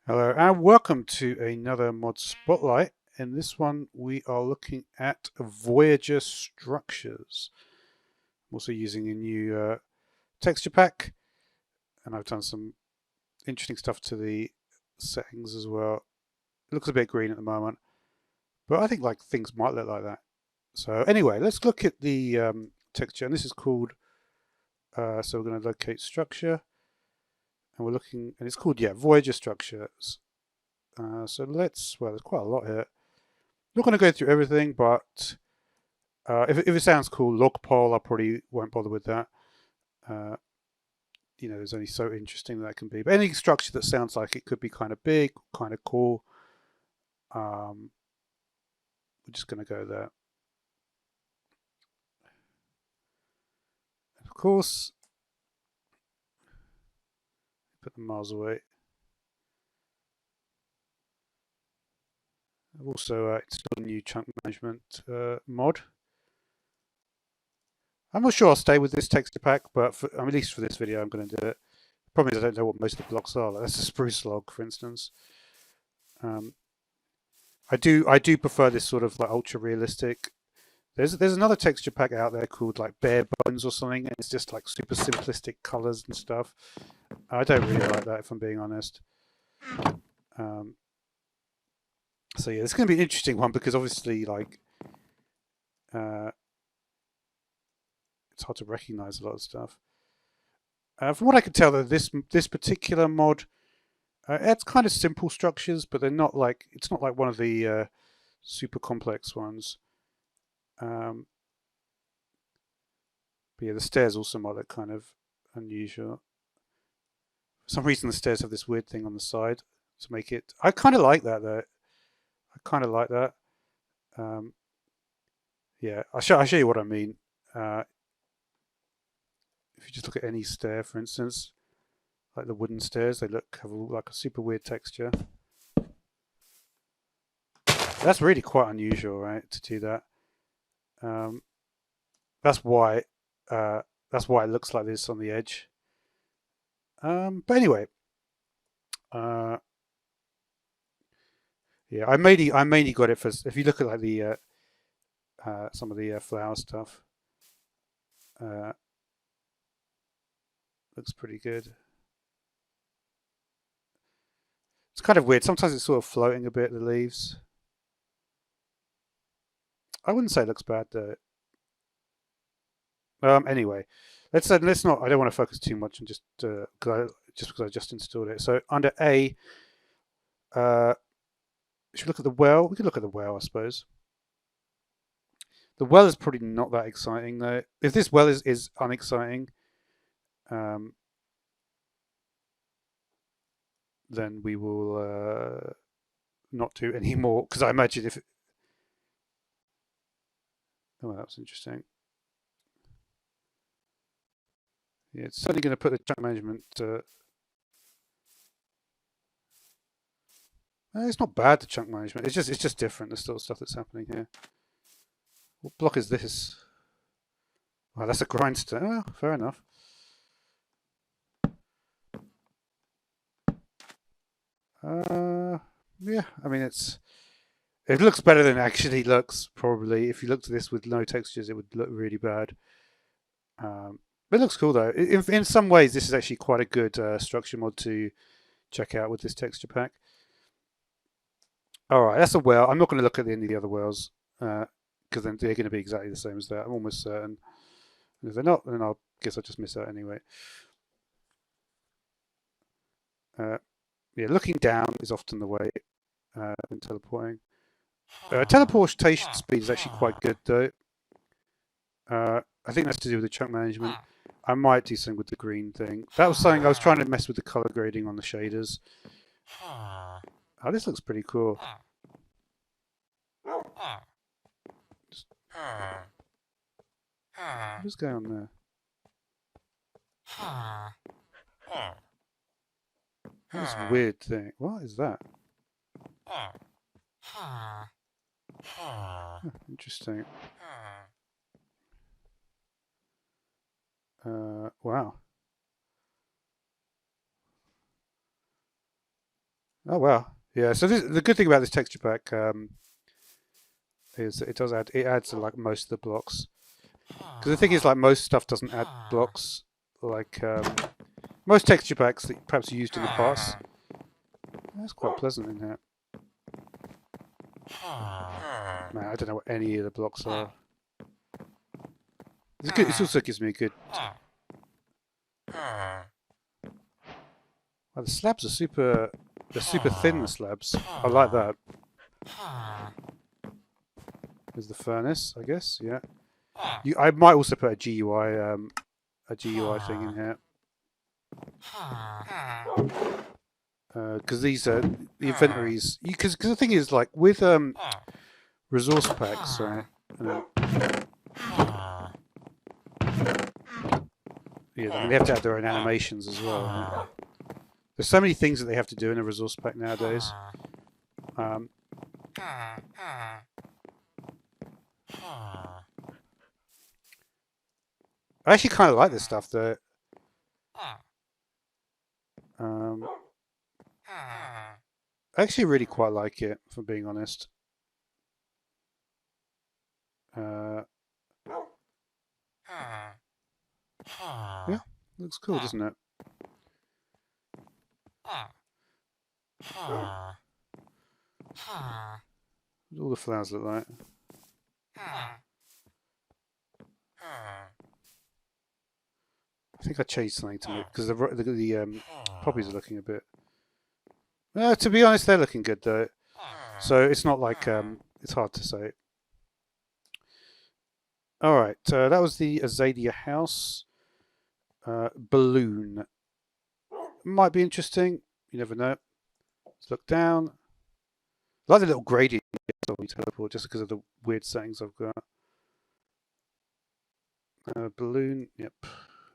Hello and welcome to another mod spotlight. In this one we are looking at Voyager structures. I'm also using a new texture pack, and I've done some interesting stuff to the settings as well. It looks a bit green at the moment, but I think like things might look like that. So anyway, let's look at the texture, and this is called so we're going to locate structure, and we're looking, and it's called Voyager structures. So there's quite a lot here. Not going to go through everything, but if it sounds cool, log pole, I probably won't bother with that. Uh, there's only so interesting that can be. But any structure that sounds like it could be kind of big, kind of cool, we're just going to go there. And of course, put them miles away. I've also installed a new chunk management mod. I'm not sure I'll stay with this texture pack, but at least for this video, I'm going to do it. The problem is I don't know what most of the blocks are. Like that's a spruce log, for instance. Um, I do prefer this sort of like ultra realistic. There's another texture pack out there called like Bare Bones or something, and it's just like super simplistic colors and stuff. I don't really like that, if I'm being honest. Um, so yeah, it's going to be an interesting one because obviously like uh, it's hard to recognize a lot of stuff. From what I can tell, though, this particular mod it's kind of simple structures, but they're not like it's not like one of the super complex ones. Um, but yeah, the stairs also might look kind of unusual. For some reason, the stairs have this weird thing on the side to make it. I kind of like that though. I kind of like that. Um, yeah, I'll show you what I mean. Uh, if you just look at any stair, for instance, like the wooden stairs, they have like a super weird texture. That's really quite unusual, right? To do that. Um, that's why. Uh, that's why it looks like this on the edge. But anyway, uh, yeah, I mainly got it for if you look at like the some of the flower stuff, uh, looks pretty good. It's kind of weird. Sometimes it's sort of floating a bit, the leaves. I wouldn't say it looks bad though. Anyway, let's not. I don't want to focus too much on just because I just installed it. So under A, uh, should we look at the well? We could look at the well, I suppose. The well is probably not that exciting though. If this well is unexciting, um, then we will not do any more because I imagine if. Oh, that was interesting. Yeah, it's certainly going to put the chunk management. It's not bad, the chunk management. It's just different. There's still stuff that's happening here. What block is this? Oh, that's a grindstone. Well, fair enough. Yeah. I mean, it looks better than it actually looks. Probably, if you looked at this with no textures, it would look really bad. But it looks cool though. In some ways, this is actually quite a good structure mod to check out with this texture pack. All right, that's a well. I'm not going to look at any of the other wells because then they're going to be exactly the same as that. I'm almost certain. And if they're not, then I guess I'll just miss out anyway. Uh, yeah, looking down is often the way when teleporting. Teleportation speed is actually quite good though. I think that's to do with the chunk management. I might do something with the green thing. That was something I was trying to mess with the color grading on the shaders. Oh, this looks pretty cool. Just, what's going on there? That's a weird thing. What is that? Interesting. Wow. Oh wow. Yeah. So the good thing about this texture pack is it adds like most of the blocks. Because the thing is, like, most stuff doesn't add blocks. Like most texture packs that perhaps you used in the past. That's quite pleasant in here. Man, I don't know what any of the blocks are. It's good. It also gives me a good. Well, the slabs are super. They're super thin. The slabs. I like that. There's the furnace, I guess. Yeah. I might also put a GUI thing in here. Because these are the inventories. Because the thing is, like, with resource packs, right? Yeah, I mean, they have to have their own animations as well. Right? There's so many things that they have to do in a resource pack nowadays. I actually kind of like this stuff, though. I actually really quite like it, if I'm being honest. Yeah, looks cool, doesn't it? What do all the flowers look like? I think I changed something to make because the poppies are looking a bit. To be honest, they're looking good though. So it's not like it's hard to say. All right, that was the Azalea house. Balloon might be interesting. You never know. Let's look down. I like the little gradient of the teleport just because of the weird settings I've got. Balloon, yep,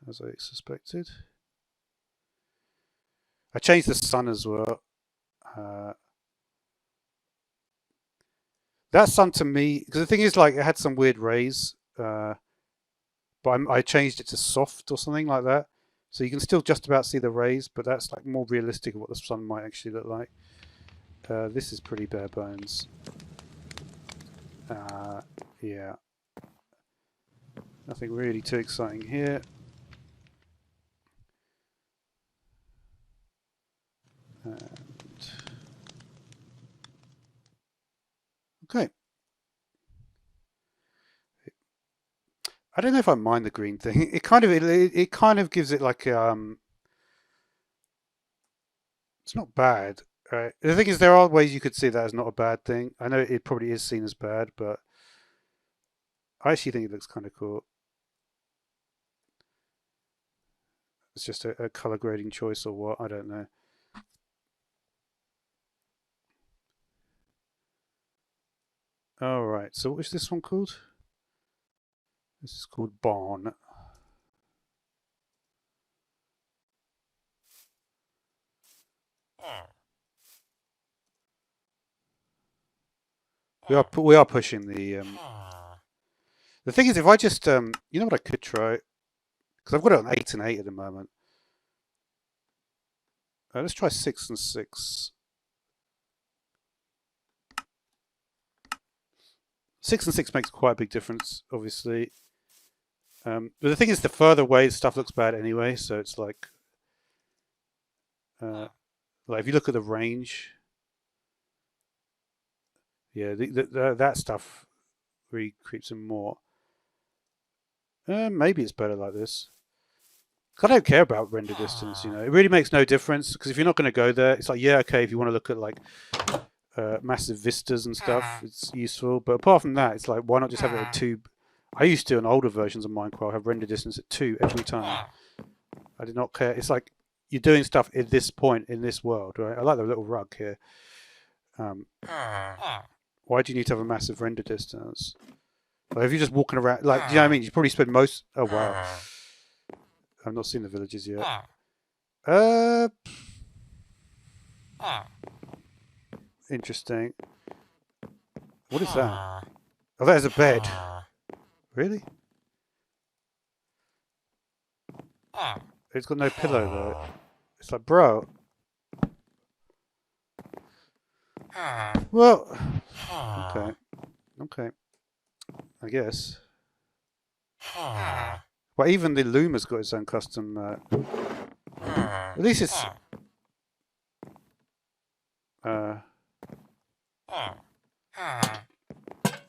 as I suspected. I changed the sun as well. That sun to me, because the thing is, like, it had some weird rays, but I changed it to soft or something like that, so you can still just about see the rays, but that's like more realistic of what the sun might actually look like. This is pretty bare bones. Yeah, nothing really too exciting here. Okay. I don't know if I mind the green thing. It kind of gives it like it's not bad. Right. The thing is, there are ways you could see that as not a bad thing. I know it probably is seen as bad, but I actually think it looks kind of cool. It's just a color grading choice or what? I don't know. All right. So what is this one called? This is called Barn. We are pushing the. The thing is, if I just you know what I could try, because I've got it on 8 and 8 at the moment. Let's try 6 and 6. 6 and 6 makes quite a big difference, obviously. But the thing is, the further away, stuff looks bad anyway. So it's like if you look at the range, yeah, that stuff really creeps in more. Maybe it's better like this. I don't care about render distance, you know. It really makes no difference because if you're not going to go there, it's like, yeah, okay, if you want to look at like massive vistas and stuff, it's useful. But apart from that, it's like, why not just have it at 2? I used to, on older versions of Minecraft, have render distance at 2 every time. I did not care. It's like you're doing stuff at this point in this world, right? I like the little rug here. Why do you need to have a massive render distance? Like if you're just walking around, like, do you know what I mean? You probably spend most. Oh wow, I've not seen the villages yet. Interesting. What is that? Oh, that is a bed. Really? It's got no pillow though. It's like, bro. Well, okay. Okay. I guess. Well, even the loom has got its own custom. At least it's.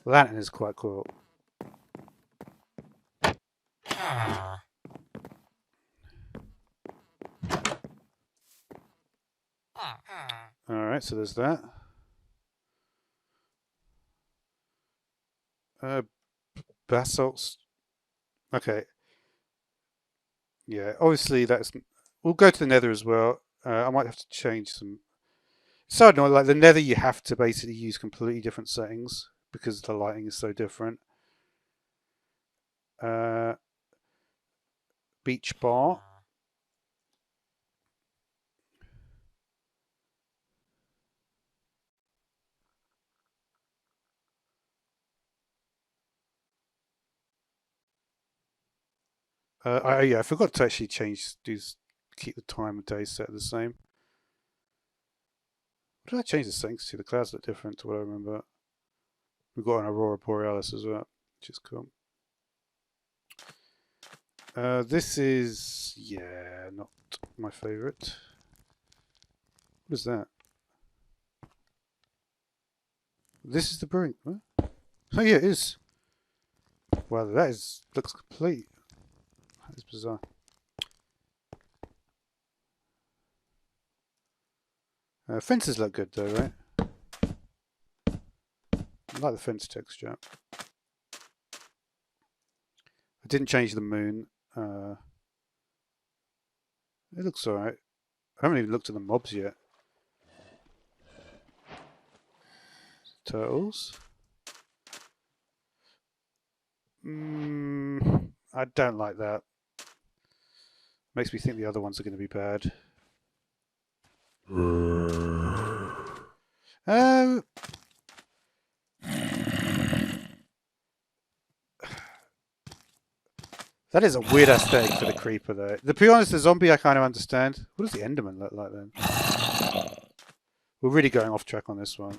Lantern is quite cool. Alright, so there's that. Basalts. Okay. Yeah, obviously that's. We'll go to the nether as well. I might have to change some. So annoying, like the nether, you have to basically use completely different settings because the lighting is so different. Beach bar. Yeah, I forgot to actually keep the time of day set the same. What did I change the settings to? The clouds look different to what I remember. We've got an Aurora Borealis as well, which is cool. This is, yeah, not my favourite. What is that? This is the brewing. Huh? Oh yeah, it is. Wow, looks complete. That is bizarre. Fences look good though, right? I like the fence texture. I didn't change the moon. It looks alright. I haven't even looked at the mobs yet. Turtles. I don't like that. Makes me think the other ones are going to be bad. That is a weird aesthetic for the creeper, though. To be honest, the zombie I kind of understand. What does the Enderman look like then? We're really going off track on this one.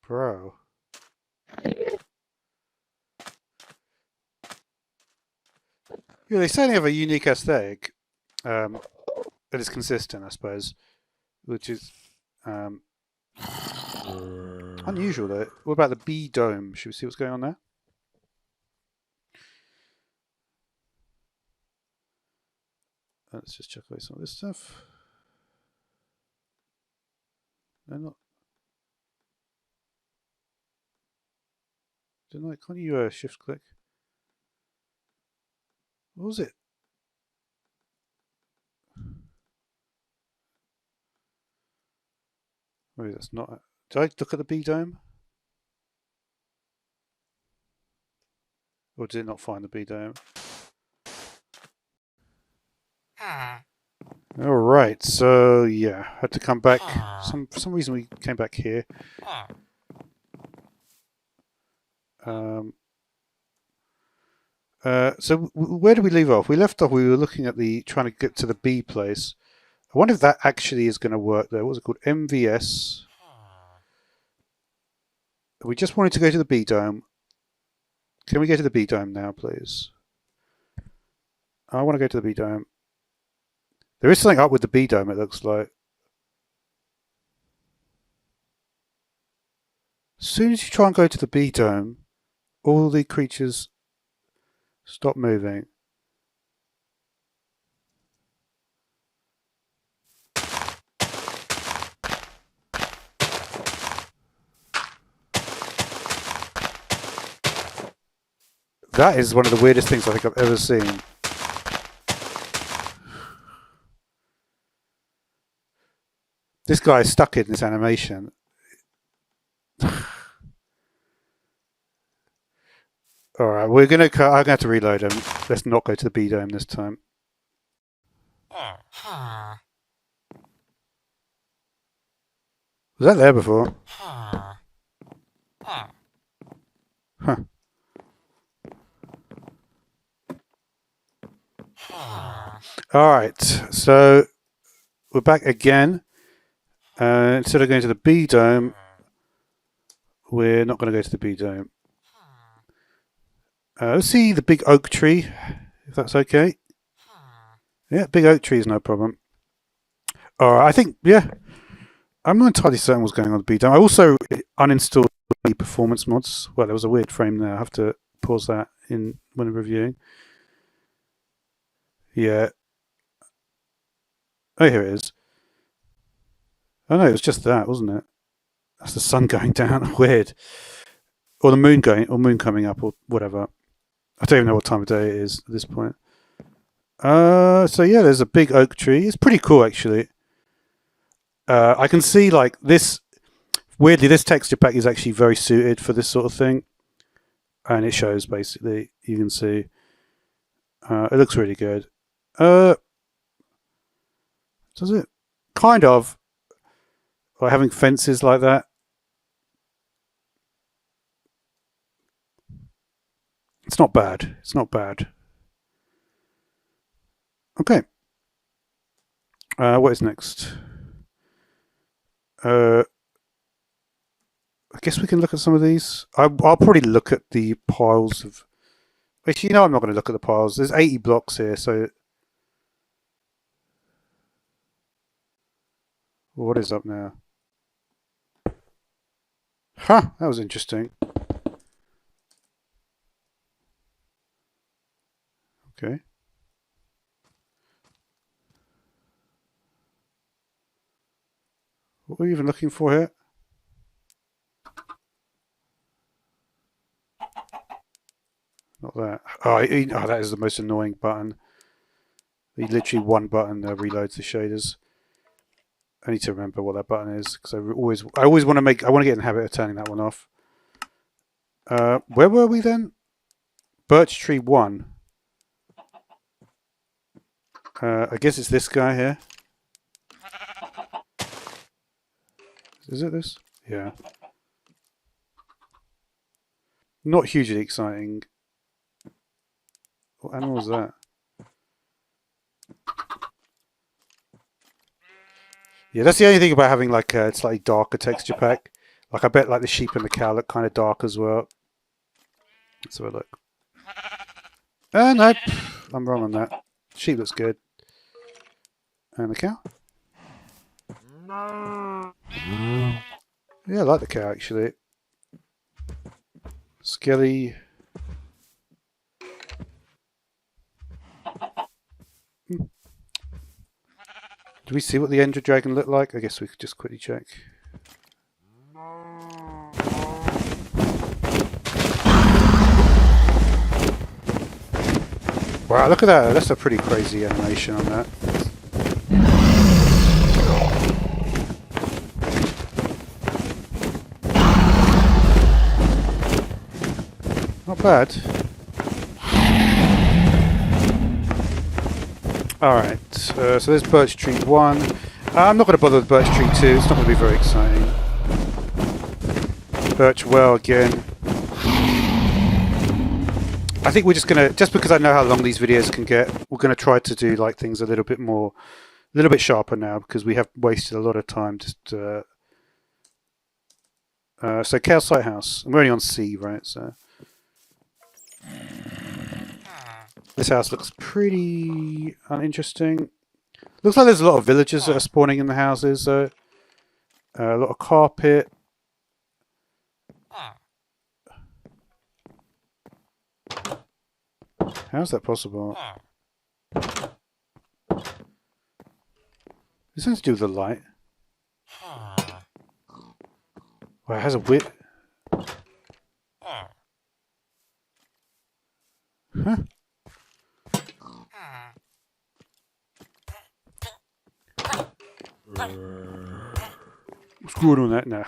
Bro. Yeah, they certainly have a unique aesthetic. That is consistent, I suppose. Which is unusual, though. What about the bee dome? Should we see what's going on there? Let's just check out some of this stuff. No, not. Can't you shift click? What was it? Wait, that's not. Did I look at the bee dome? Or did it not find the bee dome? Alright, so yeah, had to come back. For some reason we came back here. So where did we leave off? We left off, we were looking at trying to get to the bee place. I wonder if that actually is going to work though. What's it called? MVS. We just wanted to go to the bee dome. Can we go to the bee dome now, please? I want to go to the bee dome. There is something up with the bee dome, it looks like. As soon as you try and go to the bee dome, all the creatures stop moving. That is one of the weirdest things I think I've ever seen. This guy is stuck in this animation. Alright, I'm going to have to reload him. Let's not go to the bee dome this time. Was that there before? Huh. All right, so we're back again. Instead of going to the B dome, we're not going to go to the B dome. Let's see the big oak tree, if that's okay. Yeah, big oak tree is no problem. All right, I think, yeah, I'm not entirely certain what's going on with the B dome. I also uninstalled the performance mods. Well, there was a weird frame there. I have to pause that in when reviewing. Yeah. Oh, here it is. Oh no, it was just that, wasn't it? That's the sun going down. Weird. Or the moon going, or moon coming up, or whatever. I don't even know what time of day it is at this point. So yeah, there's a big oak tree. It's pretty cool, actually. I can see like this. Weirdly, this texture pack is actually very suited for this sort of thing, and it shows basically. You can see. It looks really good. Does it? Kind of. Like having fences like that. It's not bad. It's not bad. Okay. What is next? I guess we can look at some of these. I'll probably look at the piles of. Actually, I'm not going to look at the piles. There's 80 blocks here, so. What is up now? Huh, that was interesting. Okay. What are we even looking for here? Not that. Oh, that is the most annoying button. Literally one button reloads the shaders. I need to remember what that button is because I always want to get in the habit of turning that one off. Where were we then? Birch tree 1. I guess it's this guy here. Is it this? Yeah. Not hugely exciting. What animal is that? Yeah, that's the only thing about having like a slightly darker texture pack. Like I bet like the sheep and the cow look kind of dark as well. Let's have a look. No, I'm wrong on that. Sheep looks good. And the cow? Yeah, I like the cow actually. Skelly. Do we see what the Ender Dragon looked like? I guess we could just quickly check. Wow, look at that. That's a pretty crazy animation on that. Not bad. Alright, so there's Birch Tree 1. I'm not going to bother with Birch Tree 2, it's not going to be very exciting. Birch Well again. I think we're just going to, just because I know how long these videos can get, we're going to try to do like things a little bit sharper now because we have wasted a lot of time just so Calcite House. I'm only on C, right? So this house looks pretty uninteresting. Looks like there's a lot of villagers that are spawning in the houses. A lot of carpet. How's that possible? This has to do with the light. Well, it has a whip. Huh? What's going on that now?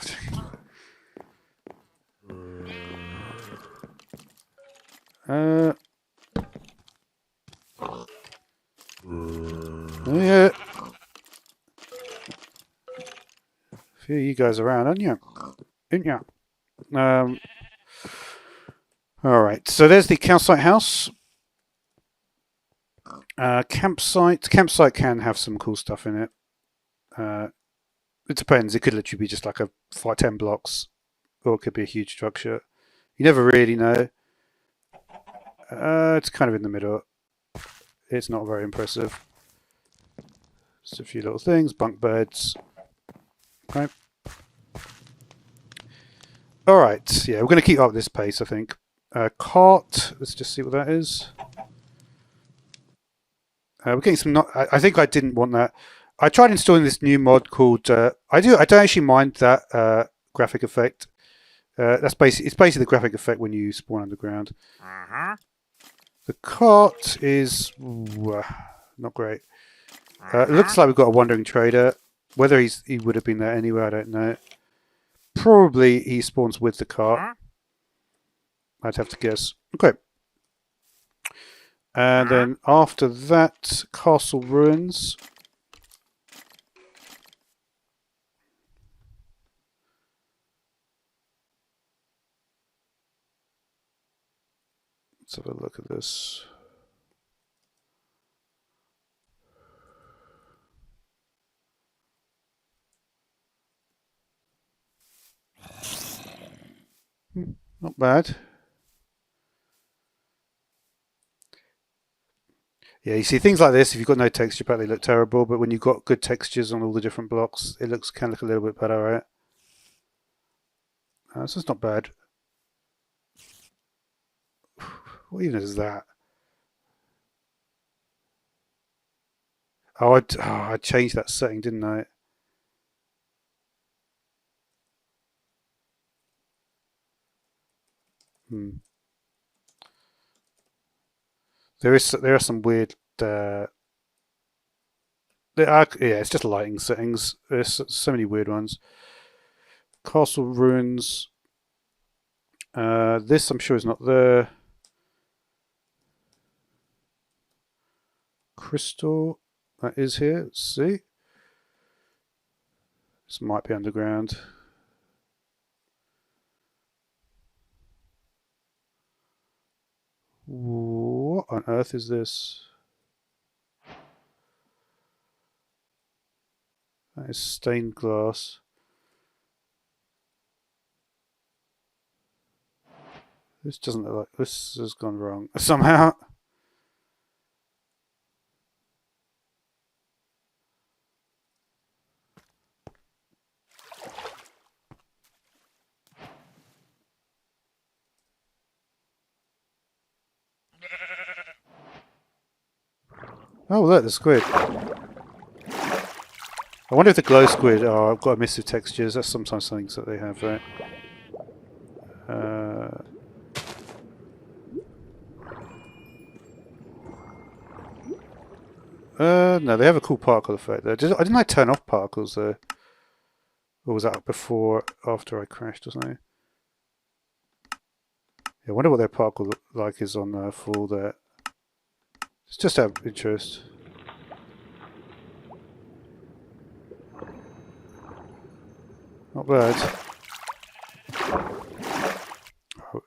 Yeah. A few of you guys around, aren't you? Alright, so there's the Calcite House. Campsite. Campsite can have some cool stuff in it. It depends. It could literally be just like 10 blocks, or it could be a huge structure. You never really know. It's kind of in the middle. It's not very impressive. Just a few little things. Bunk beds. Okay. All right. Yeah, we're going to keep up this pace, I think. Cart. Let's just see what that is. We're getting some. I think I didn't want that. I tried installing this new mod called. I don't actually mind that graphic effect. It's basically the graphic effect when you spawn underground. The cart is not great. It looks like we've got a wandering trader. Whether he would have been there anyway, I don't know. Probably he spawns with the cart. I'd have to guess. Okay. And then after that, castle ruins. Let's have a look at this. Not bad. Yeah, you see things like this, if you've got no texture pack, they look terrible, but when you've got good textures on all the different blocks, it can look a little bit better, right? So it's not bad. What even is that? Oh, I changed that setting, didn't I? There are some weird. Yeah, it's just lighting settings. There's so many weird ones. Castle ruins. This I'm sure is not there. Crystal, that is here. Let's see. This might be underground. What on earth is this? That is stained glass. This doesn't look like this has gone wrong somehow. Oh, look, the squid. I wonder if the glow squid. Oh, I've got a miss of textures. That's sometimes something that they have, right? No, they have a cool particle effect there. Didn't I turn off particles there? Or was that before, after I crashed or something? Yeah, I wonder what their particle like is on full there. It's just out of interest. Not bad. Oh.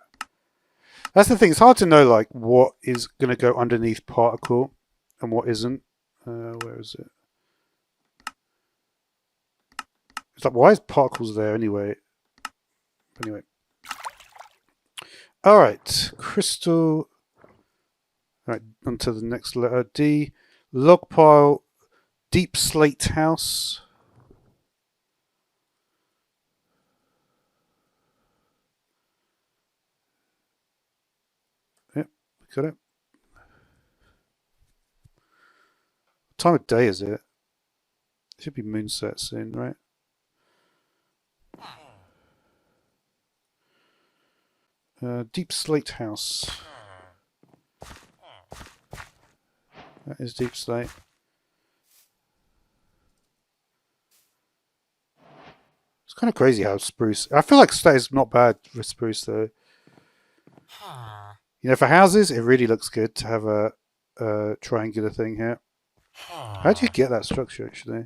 That's the thing. It's hard to know like what is going to go underneath particle and what isn't. Where is it? It's like, why is particles there anyway? Anyway. All right, crystal. All right, onto the next letter D. Log pile, deep slate house. Yep, got it. What time of day is it? It should be moonset soon, right? Deep slate house. That is deep slate. It's kind of crazy how spruce. I feel like slate is not bad for spruce though. You know, for houses, it really looks good to have a triangular thing here. How do you get that structure actually?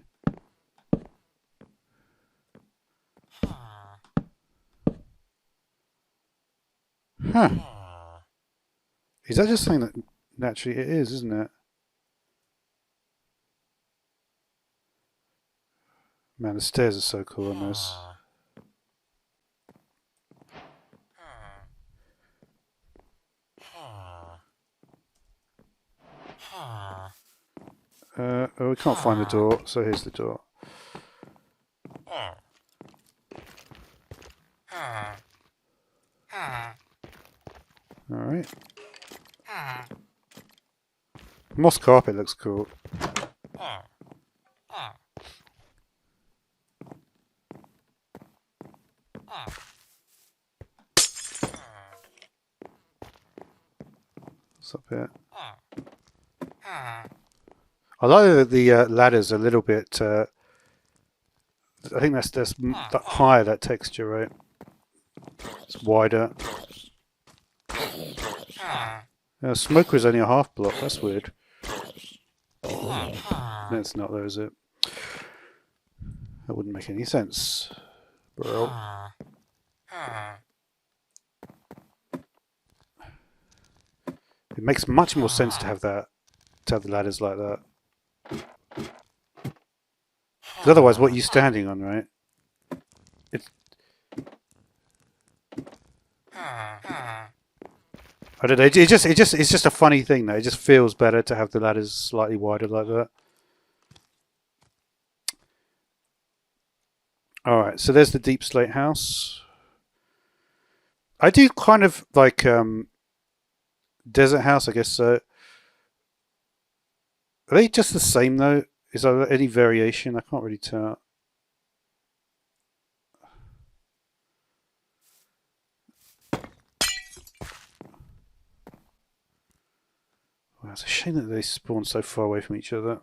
Huh. Is that just something that naturally it is, isn't it? Man, the stairs are so cool on this. Oh, we can't find the door, so here's the door. Alright. Moss carpet looks cool. What's up here? I like that the ladder's a little bit. I think that's that higher, that texture, right? It's wider. Smoker is only a half block. That's weird. That's not though, is it? That wouldn't make any sense, bro. It makes much more sense to have that, to have the ladders like that. Because otherwise, what are you standing on, right? I don't know. It's just a funny thing though. It just feels better to have the ladders slightly wider like that. All right, so there's the deep slate house. I do kind of like desert house, I guess. So are they just the same though? Is there any variation? I can't really tell. Wow, it's a shame that they spawn so far away from each other.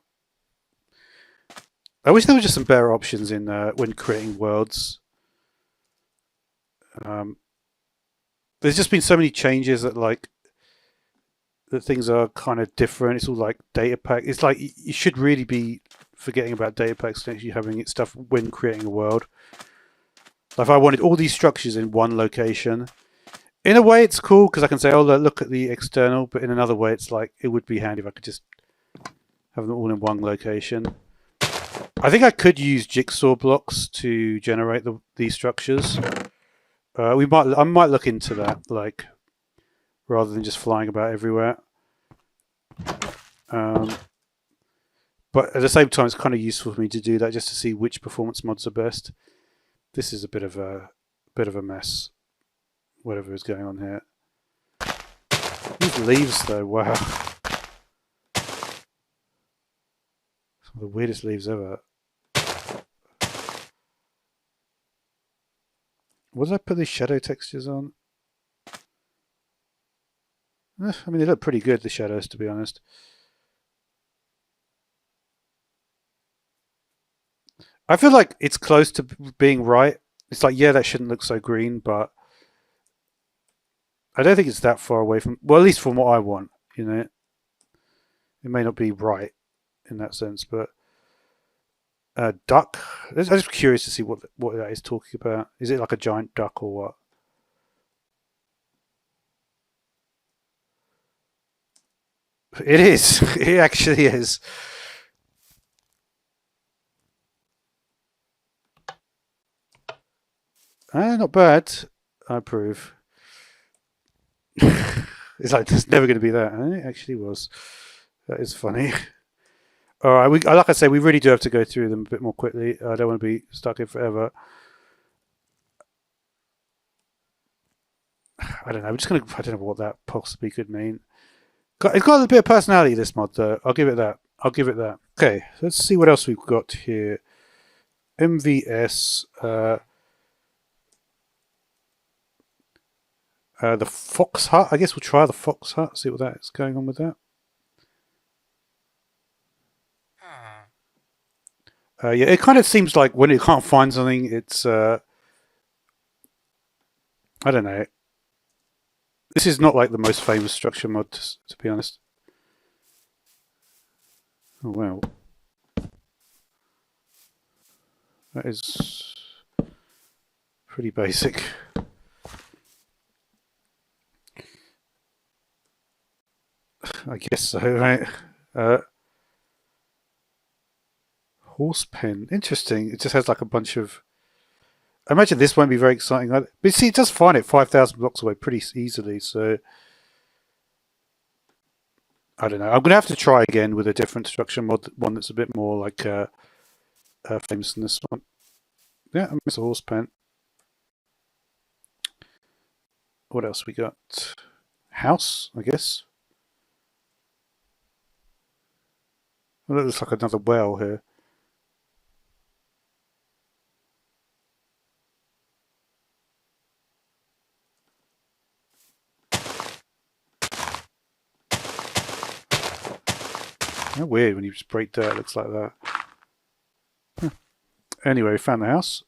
I wish there were just some better options in when creating worlds. There's just been so many changes that that things are kind of different. It's all like data pack. It's like you should really be forgetting about data packs and actually having it stuff when creating a world. Like if I wanted all these structures in one location, in a way it's cool because I can say, oh look at the external, but in another way it's like it would be handy if I could just have them all in one location. I think I could use jigsaw blocks to generate these structures. I might look into that, like rather than just flying about everywhere. But at the same time, it's kind of useful for me to do that just to see which performance mods are best. This is a bit of a mess. Whatever is going on here. These leaves, though, wow. Some of the weirdest leaves ever. What did I put these shadow textures on? I mean, they look pretty good, the shadows, to be honest. I feel like it's close to being right. It's like, yeah, that shouldn't look so green, but I don't think it's that far away from, well, at least from what I want, you know. It may not be right in that sense, but duck. I'm just curious to see what that is talking about. Is it like a giant duck or what? It is. It actually is. Not bad. I approve. It's like there's never going to be that. And it actually was. That is funny. All right. Like I say, we really do have to go through them a bit more quickly. I don't want to be stuck here forever. I don't know. I don't know what that possibly could mean. It's got a bit of personality, this mod, though. I'll give it that. Okay, let's see what else we've got here. MVS. The Fox Hut. I guess we'll try the Fox Hut, see what that's going on with that. Yeah, it kind of seems like when it can't find something, it's... I don't know. This is not like the most famous structure mod, to be honest. Oh, wow. That is pretty basic. I guess so, right? Horse pen. Interesting. It just has like a bunch of... I imagine this won't be very exciting. But see, it does find it 5,000 blocks away pretty easily, so... I don't know. I'm going to have to try again with a different structure mod, one that's a bit more like famous than this one. Yeah, I miss a horse pen. What else we got? House, I guess. Well, that looks like another well here. How weird when you just break dirt, it looks like that. Huh. Anyway, we found the house.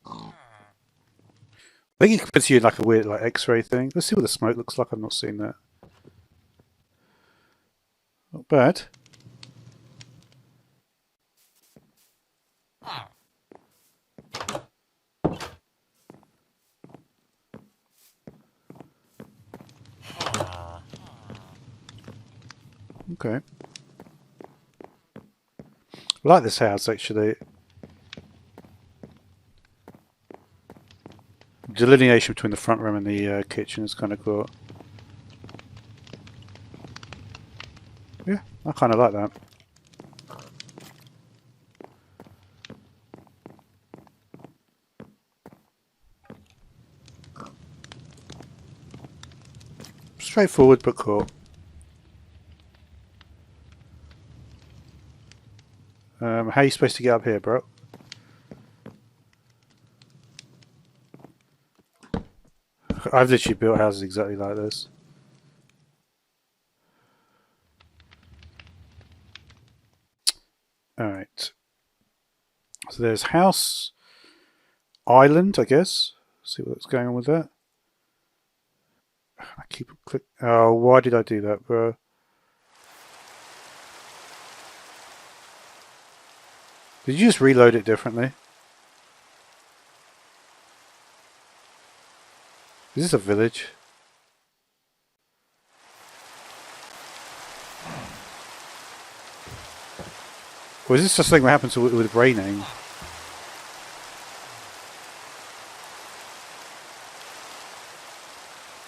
I think it puts you in like a weird like X-ray thing. Let's see what the smoke looks like. I've not seen that. Not bad. Okay. I like this house actually. Delineation between the front room and the kitchen is kind of cool. Yeah, I kind of like that. Straightforward but cool. How are you supposed to get up here, bro? I've literally built houses exactly like this. Alright. So there's house, island, I guess. See what's going on with that. I keep click. Oh, why did I do that, bro? Did you just reload it differently? Is this a village? Or is this just something that happens with raining?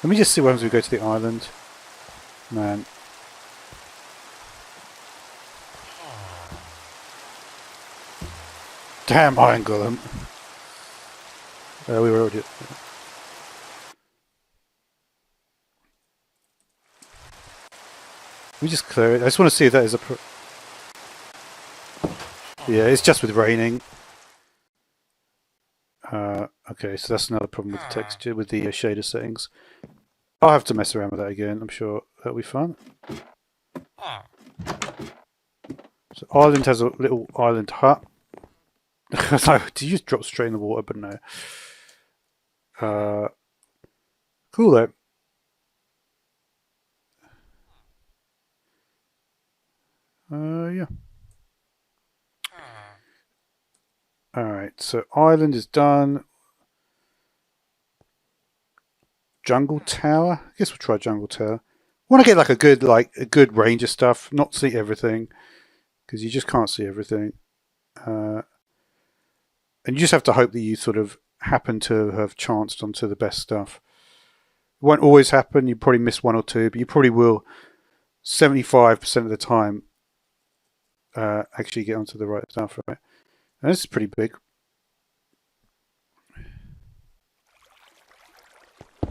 Let me just see what happens when we go to the island. Man. Damn Iron Golem. We were already... Let me just clear it. I just want to see if that is a... Yeah, it's just with raining. Okay, so that's another problem with the texture, with the shader settings. I'll have to mess around with that again. I'm sure that'll be fun. So island has a little island hut. Did you just drop straight in the water? But no. Cool though. Yeah. Alright, so island is done. Jungle Tower? I guess we'll try Jungle Tower. I want to get like a good range of stuff, not see everything, because you just can't see everything. And you just have to hope that you sort of happen to have chanced onto the best stuff. It won't always happen. You probably miss one or two, but you probably will 75% of the time actually get onto the right stuff, right? And this is pretty big.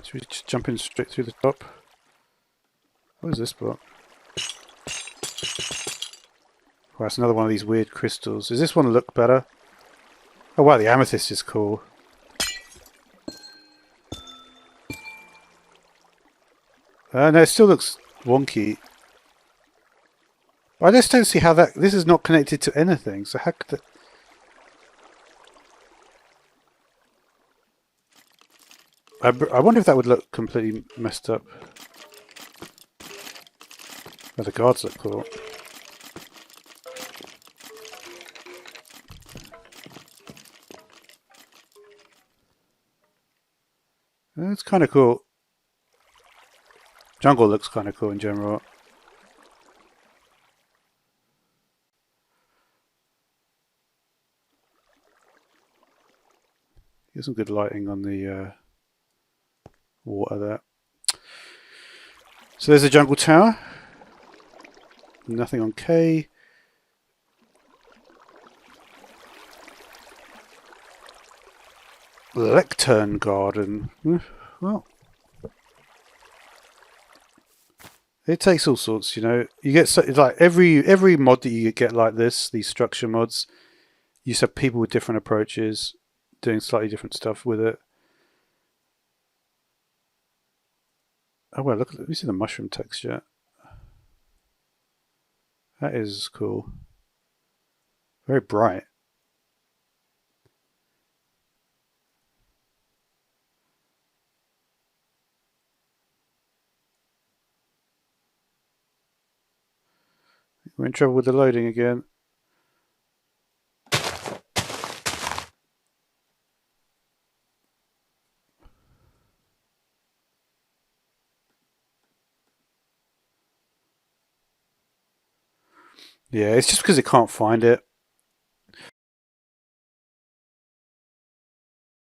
Should we just jump in straight through the top? What is this block? Oh, that's another one of these weird crystals. Does this one look better? Oh wow, the amethyst is cool. No, it still looks wonky. I just don't see how that... This is not connected to anything, so how could that... I wonder if that would look completely messed up. Oh, the guards look cool. It's kind of cool. Jungle looks kind of cool in general. Get some good lighting on the water there. So there's a jungle tower. Nothing on K. Lectern garden. Well, it takes all sorts, you know. You get like every mod that you get like this, these structure mods, you just have people with different approaches, doing slightly different stuff with it. Oh well, look, let me see the mushroom texture. That is cool. Very bright. We're in trouble with the loading again. Yeah, it's just because it can't find it.